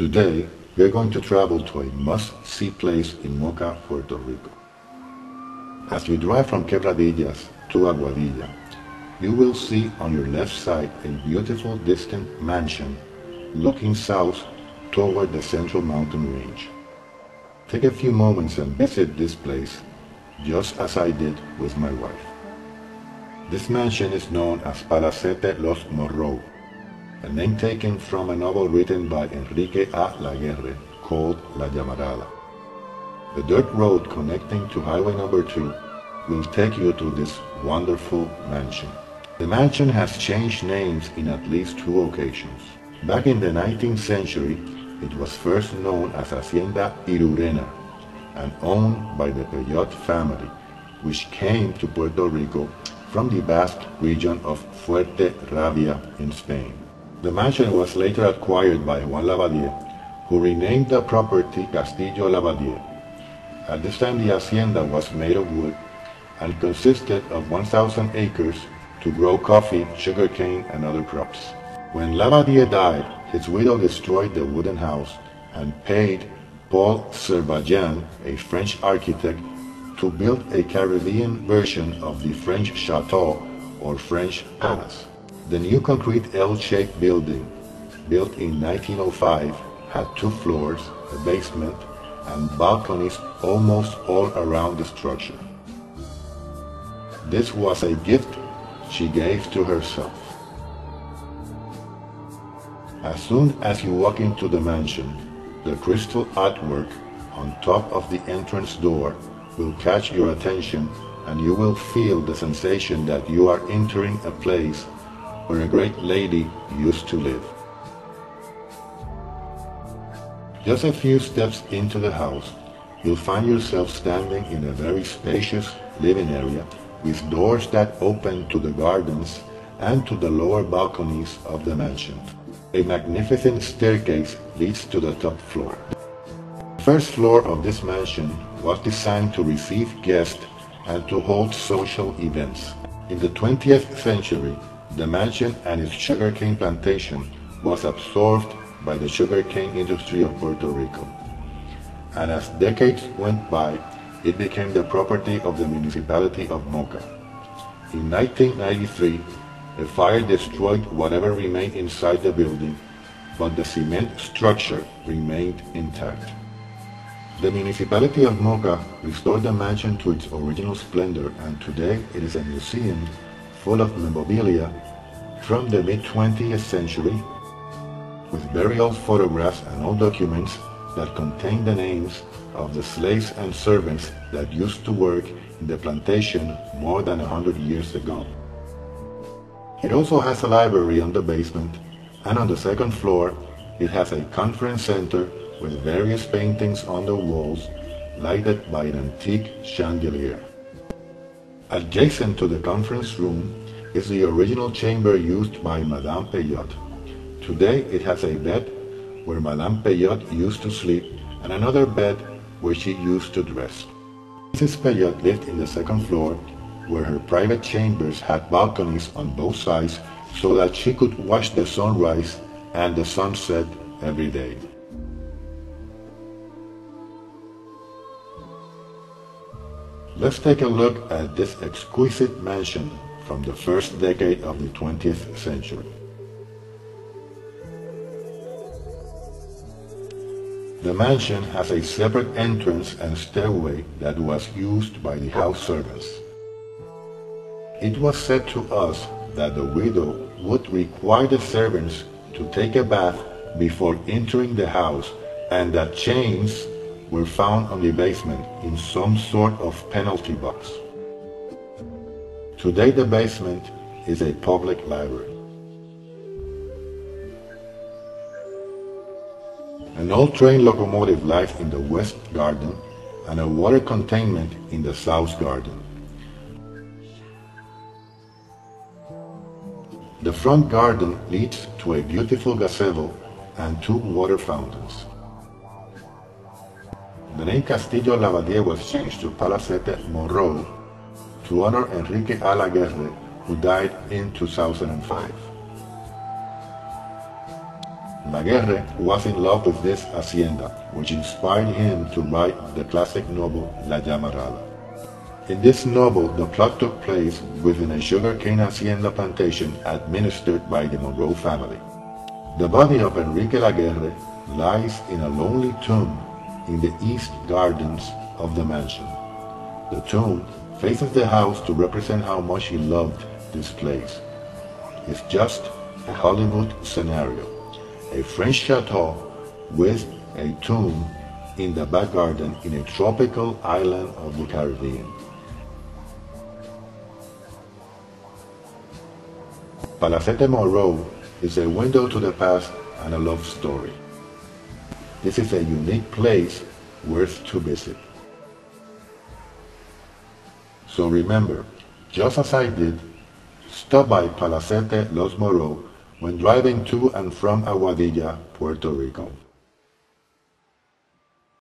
Today, we're going to travel to a must-see place in Moca, Puerto Rico. As you drive from Quebradillas to Aguadilla, you will see on your left side a beautiful distant mansion looking south toward the central mountain range. Take a few moments and visit this place, just as I did with my wife. This mansion is known as Palacete Moreau, a name taken from a novel written by Enrique A. Laguerre called La Llamarada. The dirt road connecting to Highway number 2 will take you to this wonderful mansion. The mansion has changed names in at least 2 occasions. Back in the 19th century, it was first known as Hacienda Irurena and owned by the Peyot family, which came to Puerto Rico from the vast region of Fuerteventura in Spain. The mansion was later acquired by Juan Lavadier, who renamed the property Castillo Lavadier. At this time, the hacienda was made of wood and consisted of 1,000 acres to grow coffee, sugarcane, and other crops. When Lavadier died, his widow destroyed the wooden house and paid Paul Servajan, a French architect, to build a Caribbean version of the French chateau or French palace. The new concrete L-shaped building, built in 1905, had 2 floors, a basement, and balconies almost all around the structure. This was a gift she gave to herself. As soon as you walk into the mansion, the crystal artwork on top of the entrance door will catch your attention, and you will feel the sensation that you are entering a place where a great lady used to live. Just a few steps into the house, you'll find yourself standing in a very spacious living area with doors that open to the gardens and to the lower balconies of the mansion. A magnificent staircase leads to the top floor. The first floor of this mansion was designed to receive guests and to hold social events. In the 20th century, the mansion and its sugarcane plantation was absorbed by the sugarcane industry of Puerto Rico. And as decades went by, it became the property of the municipality of Moca. In 1993, a fire destroyed whatever remained inside the building, but the cement structure remained intact. The municipality of Moca restored the mansion to its original splendor, and today it is a museum full of memorabilia from the mid-20th century, with burial photographs and old documents that contain the names of the slaves and servants that used to work in the plantation more than 100 years ago. It also has a library on the basement, and on the second floor it has a conference center with various paintings on the walls lighted by an antique chandelier. Adjacent to the conference room is the original chamber used by Madame Peyot. Today it has a bed where Madame Peyot used to sleep and another bed where she used to dress. Mrs. Peyot lived in the second floor, where her private chambers had balconies on both sides so that she could watch the sunrise and the sunset every day. Let's take a look at this exquisite mansion from the first decade of the 20th century. The mansion has a separate entrance and stairway that was used by the house servants. It was said to us that the widow would require the servants to take a bath before entering the house, and that chains were found on the basement in some sort of penalty box. Today the basement is a public library. An old train locomotive lies in the west garden and a water containment in the south garden. The front garden leads to a beautiful gazebo and 2 water fountains. The name Castillo Lavadier was changed to Palacete Moreau to honor Enrique A. Laguerre, who died in 2005. Laguerre was in love with this hacienda, which inspired him to write the classic novel La Llamarada. In this novel, the plot took place within a sugarcane hacienda plantation administered by the Moreau family. The body of Enrique Laguerre lies in a lonely tomb in the east gardens of the mansion. The tomb faces the house to represent how much he loved this place. It's just a Hollywood scenario, a French chateau with a tomb in the back garden in a tropical island of the Caribbean. Palacete Moreau is a window to the past and a love story. This is a unique place worth to visit. So remember, just as I did, stop by Palacete Los Moreau when driving to and from Aguadilla, Puerto Rico.